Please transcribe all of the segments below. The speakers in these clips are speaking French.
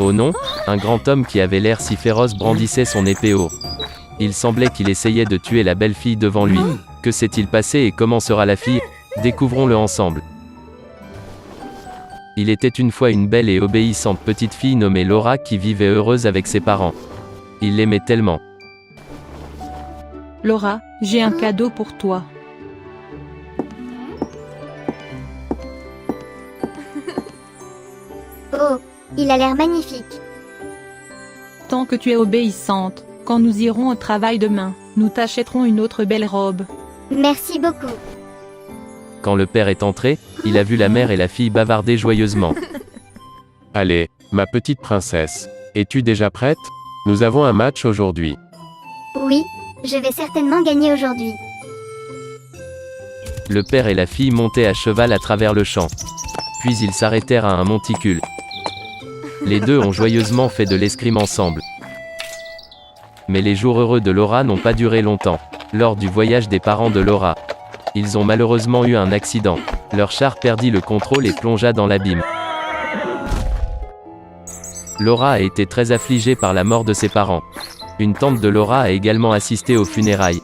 Oh non, un grand homme qui avait l'air si féroce brandissait son épée haut. Il semblait qu'il essayait de tuer la belle fille devant lui. Que s'est-il passé et comment sera la fille? Découvrons-le ensemble. Il était une fois une belle et obéissante petite fille nommée Laura qui vivait heureuse avec ses parents. Il l'aimait tellement. Laura, j'ai un cadeau pour toi. Oh, il a l'air magnifique. Tant que tu es obéissante, quand nous irons au travail demain, nous t'achèterons une autre belle robe. Merci beaucoup. Quand le père est entré, il a vu la mère et la fille bavarder joyeusement. Allez, ma petite princesse, es-tu déjà prête? Nous avons un match aujourd'hui. Oui, je vais certainement gagner aujourd'hui. Le père et la fille montaient à cheval à travers le champ. Puis ils s'arrêtèrent à un monticule. Les deux ont joyeusement fait de l'escrime ensemble. Mais les jours heureux de Laura n'ont pas duré longtemps. Lors du voyage des parents de Laura, ils ont malheureusement eu un accident. Leur char perdit le contrôle et plongea dans l'abîme. Laura a été très affligée par la mort de ses parents. Une tante de Laura a également assisté aux funérailles.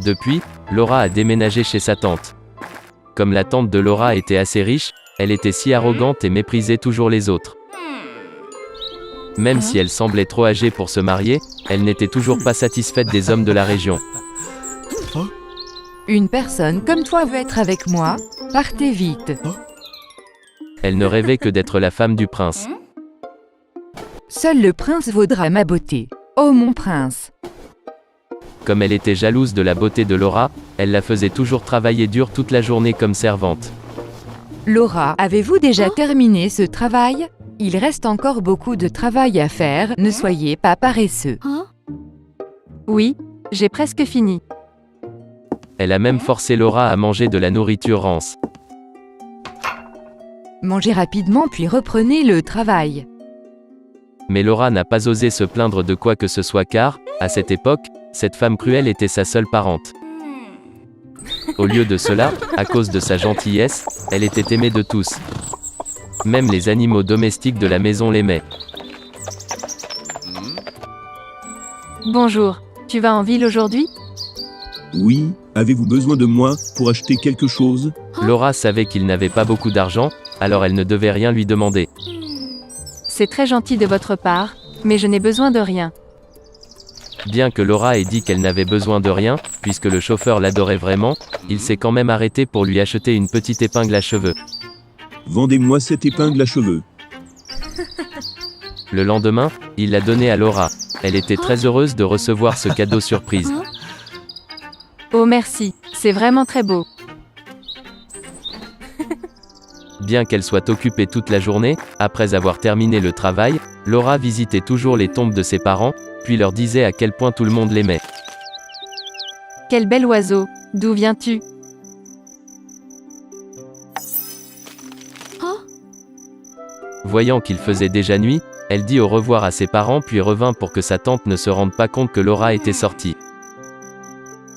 Depuis, Laura a déménagé chez sa tante. Comme la tante de Laura était assez riche, elle était si arrogante et méprisait toujours les autres. Même si elle semblait trop âgée pour se marier, elle n'était toujours pas satisfaite des hommes de la région. Une personne comme toi veut être avec moi, partez vite. Elle ne rêvait que d'être la femme du prince. Seul le prince vaudra ma beauté. Oh mon prince! Comme elle était jalouse de la beauté de Laura, elle la faisait toujours travailler dur toute la journée comme servante. Laura, avez-vous déjà terminé ce travail? Il reste encore beaucoup de travail à faire, ne soyez pas paresseux. Oui, j'ai presque fini. Elle a même forcé Laura à manger de la nourriture rance. Mangez rapidement puis reprenez le travail. Mais Laura n'a pas osé se plaindre de quoi que ce soit car, à cette époque, cette femme cruelle était sa seule parente. Au lieu de cela, à cause de sa gentillesse, elle était aimée de tous. Même les animaux domestiques de la maison l'aimaient. Bonjour, tu vas en ville aujourd'hui? Oui, avez-vous besoin de moi pour acheter quelque chose? Laura savait qu'il n'avait pas beaucoup d'argent, alors elle ne devait rien lui demander. C'est très gentil de votre part, mais je n'ai besoin de rien. Bien que Laura ait dit qu'elle n'avait besoin de rien, puisque le chauffeur l'adorait vraiment, il s'est quand même arrêté pour lui acheter une petite épingle à cheveux. Vendez-moi cette épingle à cheveux. Le lendemain, il l'a donnée à Laura. Elle était très heureuse de recevoir ce cadeau surprise. Oh merci, c'est vraiment très beau. Bien qu'elle soit occupée toute la journée, après avoir terminé le travail, Laura visitait toujours les tombes de ses parents, puis leur disait à quel point tout le monde l'aimait. Quel bel oiseau, d'où viens-tu? Voyant qu'il faisait déjà nuit, elle dit au revoir à ses parents puis revint pour que sa tante ne se rende pas compte que Laura était sortie.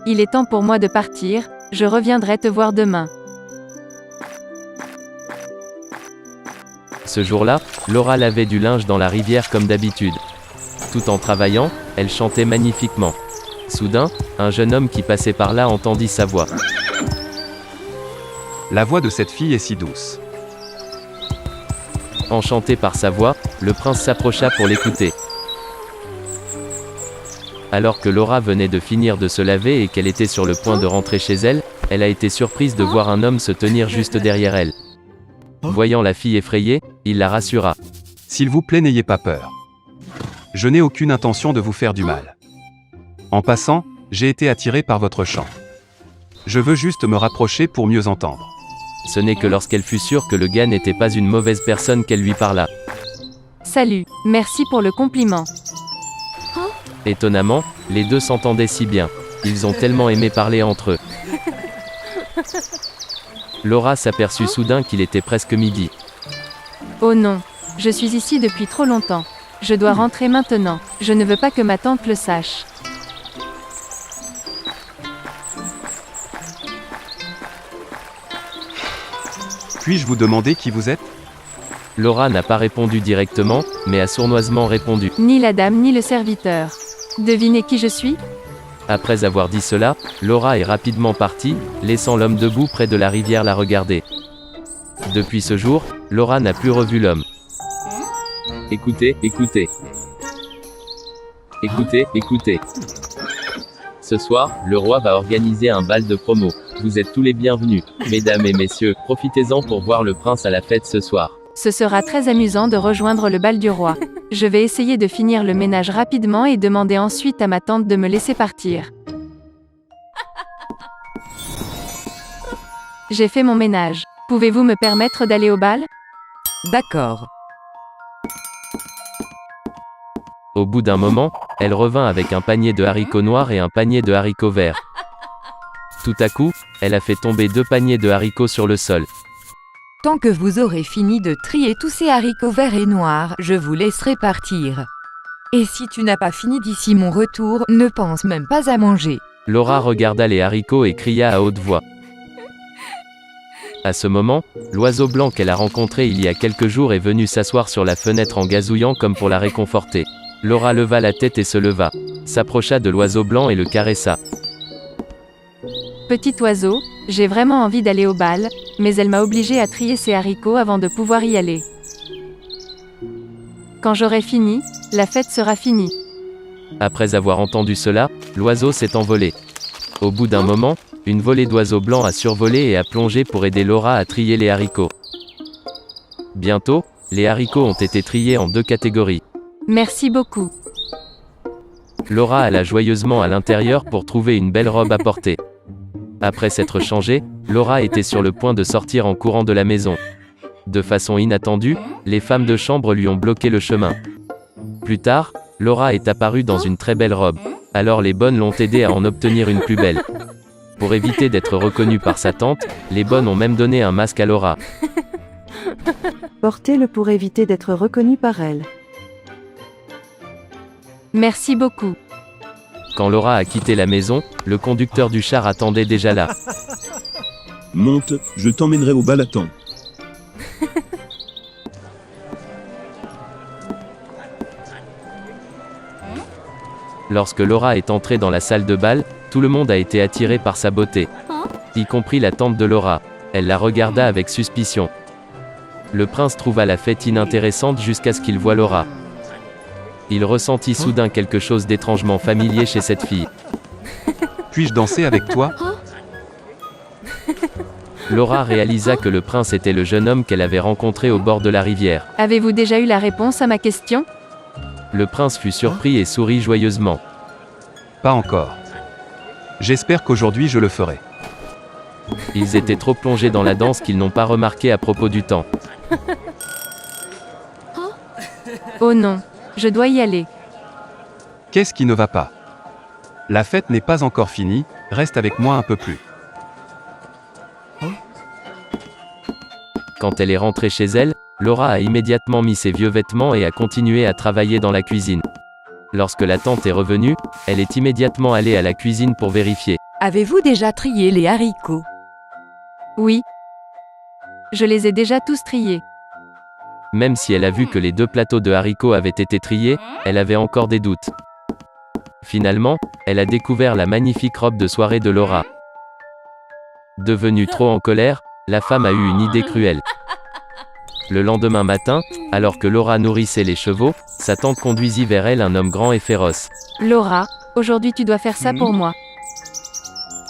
Il est temps pour moi de partir, je reviendrai te voir demain. Ce jour-là, Laura lavait du linge dans la rivière comme d'habitude. Tout en travaillant, elle chantait magnifiquement. Soudain, un jeune homme qui passait par là entendit sa voix. La voix de cette fille est si douce. Enchanté par sa voix, le prince s'approcha pour l'écouter. Alors que Laura venait de finir de se laver et qu'elle était sur le point de rentrer chez elle, elle a été surprise de voir un homme se tenir juste derrière elle. Voyant la fille effrayée, il la rassura. S'il vous plaît, n'ayez pas peur. Je n'ai aucune intention de vous faire du mal. En passant, j'ai été attiré par votre chant. Je veux juste me rapprocher pour mieux entendre. Ce n'est que lorsqu'elle fut sûre que le gars n'était pas une mauvaise personne qu'elle lui parla. Salut, merci pour le compliment. Étonnamment, les deux s'entendaient si bien. Ils ont tellement aimé parler entre eux. Laura s'aperçut soudain qu'il était presque midi. Oh non, je suis ici depuis trop longtemps. Je dois rentrer maintenant, je ne veux pas que ma tante le sache. Puis-je vous demander qui vous êtes? Laura n'a pas répondu directement, mais a sournoisement répondu. Ni la dame ni le serviteur. Devinez qui je suis? Après avoir dit cela, Laura est rapidement partie, laissant l'homme debout près de la rivière la regarder. Depuis ce jour, Laura n'a plus revu l'homme. Écoutez, écoutez. Écoutez, écoutez. Ce soir, le roi va organiser un bal de promo. Vous êtes tous les bienvenus. Mesdames et messieurs, profitez-en pour voir le prince à la fête ce soir. Ce sera très amusant de rejoindre le bal du roi. Je vais essayer de finir le ménage rapidement et demander ensuite à ma tante de me laisser partir. J'ai fait mon ménage. Pouvez-vous me permettre d'aller au bal? D'accord. Au bout d'un moment, elle revint avec un panier de haricots noirs et un panier de haricots verts. Tout à coup, elle a fait tomber 2 paniers de haricots sur le sol. Tant que vous aurez fini de trier tous ces haricots verts et noirs, je vous laisserai partir. Et si tu n'as pas fini d'ici mon retour, ne pense même pas à manger. Laura regarda les haricots et cria à haute voix. À ce moment, l'oiseau blanc qu'elle a rencontré il y a quelques jours est venu s'asseoir sur la fenêtre en gazouillant comme pour la réconforter. Laura leva la tête et se leva, s'approcha de l'oiseau blanc et le caressa. Petit oiseau, j'ai vraiment envie d'aller au bal, mais elle m'a obligée à trier ses haricots avant de pouvoir y aller. Quand j'aurai fini, la fête sera finie. Après avoir entendu cela, l'oiseau s'est envolé. Au bout d'un moment, une volée d'oiseaux blancs a survolé et a plongé pour aider Laura à trier les haricots. Bientôt, les haricots ont été triés en 2 catégories. Merci beaucoup. Laura alla joyeusement à l'intérieur pour trouver une belle robe à porter. Après s'être changée, Laura était sur le point de sortir en courant de la maison. De façon inattendue, les femmes de chambre lui ont bloqué le chemin. Plus tard, Laura est apparue dans une très belle robe. Alors les bonnes l'ont aidée à en obtenir une plus belle. Pour éviter d'être reconnue par sa tante, les bonnes ont même donné un masque à Laura. Portez-le pour éviter d'être reconnu par elle. Merci beaucoup. Quand Laura a quitté la maison, le conducteur du char attendait déjà là. Monte, je t'emmènerai au bal à temps. Lorsque Laura est entrée dans la salle de bal, tout le monde a été attiré par sa beauté. Y compris la tante de Laura. Elle la regarda avec suspicion. Le prince trouva la fête inintéressante jusqu'à ce qu'il voie Laura. Il ressentit soudain quelque chose d'étrangement familier chez cette fille. Puis-je danser avec toi? Laura réalisa que le prince était le jeune homme qu'elle avait rencontré au bord de la rivière. Avez-vous déjà eu la réponse à ma question? Le prince fut surpris et sourit joyeusement. Pas encore. J'espère qu'aujourd'hui je le ferai. Ils étaient trop plongés dans la danse qu'ils n'ont pas remarqué à propos du temps. Oh non, je dois y aller. Qu'est-ce qui ne va pas? La fête n'est pas encore finie, reste avec moi un peu plus. Quand elle est rentrée chez elle, Laura a immédiatement mis ses vieux vêtements et a continué à travailler dans la cuisine. Lorsque la tante est revenue, elle est immédiatement allée à la cuisine pour vérifier. Avez-vous déjà trié les haricots? Oui. Je les ai déjà tous triés. Même si elle a vu que les 2 plateaux de haricots avaient été triés, elle avait encore des doutes. Finalement, elle a découvert la magnifique robe de soirée de Laura. Devenue trop en colère, la femme a eu une idée cruelle. Le lendemain matin, alors que Laura nourrissait les chevaux, sa tante conduisit vers elle un homme grand et féroce. Laura, aujourd'hui tu dois faire ça pour moi.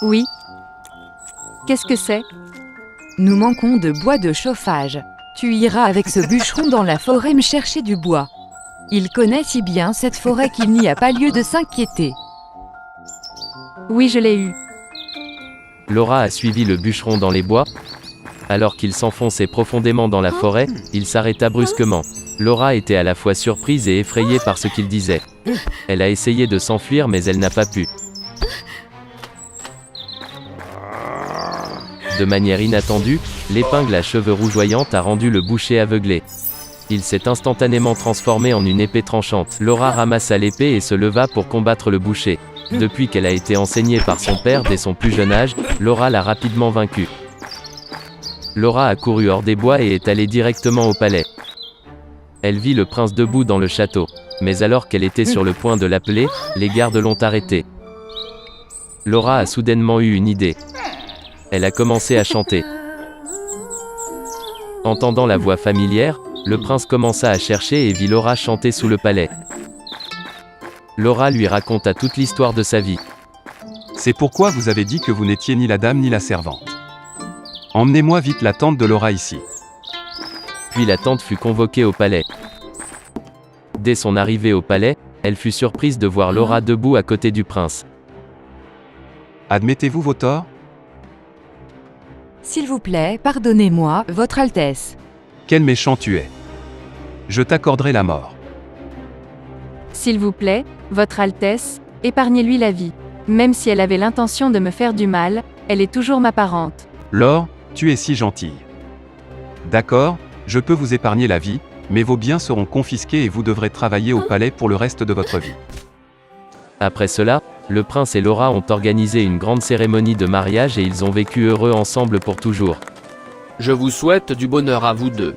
Oui. Qu'est-ce que c'est? Nous manquons de bois de chauffage. Tu iras avec ce bûcheron dans la forêt me chercher du bois. Il connaît si bien cette forêt qu'il n'y a pas lieu de s'inquiéter. Oui, je l'ai eu. Laura a suivi le bûcheron dans les bois. Alors qu'il s'enfonçait profondément dans la forêt, il s'arrêta brusquement. Laura était à la fois surprise et effrayée par ce qu'il disait. Elle a essayé de s'enfuir mais elle n'a pas pu. De manière inattendue, l'épingle à cheveux rougeoyante a rendu le boucher aveuglé. Il s'est instantanément transformé en une épée tranchante. Laura ramassa l'épée et se leva pour combattre le boucher. Depuis qu'elle a été enseignée par son père dès son plus jeune âge, Laura l'a rapidement vaincu. Laura a couru hors des bois et est allée directement au palais. Elle vit le prince debout dans le château. Mais alors qu'elle était sur le point de l'appeler, les gardes l'ont arrêtée. Laura a soudainement eu une idée. Elle a commencé à chanter. Entendant la voix familière, le prince commença à chercher et vit Laura chanter sous le palais. Laura lui raconta toute l'histoire de sa vie. C'est pourquoi vous avez dit que vous n'étiez ni la dame ni la servante. Emmenez-moi vite la tante de Laura ici. Puis la tante fut convoquée au palais. Dès son arrivée au palais, elle fut surprise de voir Laura debout à côté du prince. Admettez-vous vos torts? S'il vous plaît, pardonnez-moi, Votre Altesse. Quel méchant tu es. Je t'accorderai la mort. S'il vous plaît, Votre Altesse, épargnez-lui la vie. Même si elle avait l'intention de me faire du mal, elle est toujours ma parente. Laure, tu es si gentille. D'accord, je peux vous épargner la vie, mais vos biens seront confisqués et vous devrez travailler au palais pour le reste de votre vie. Après cela, le prince et Laura ont organisé une grande cérémonie de mariage et ils ont vécu heureux ensemble pour toujours. Je vous souhaite du bonheur à vous deux.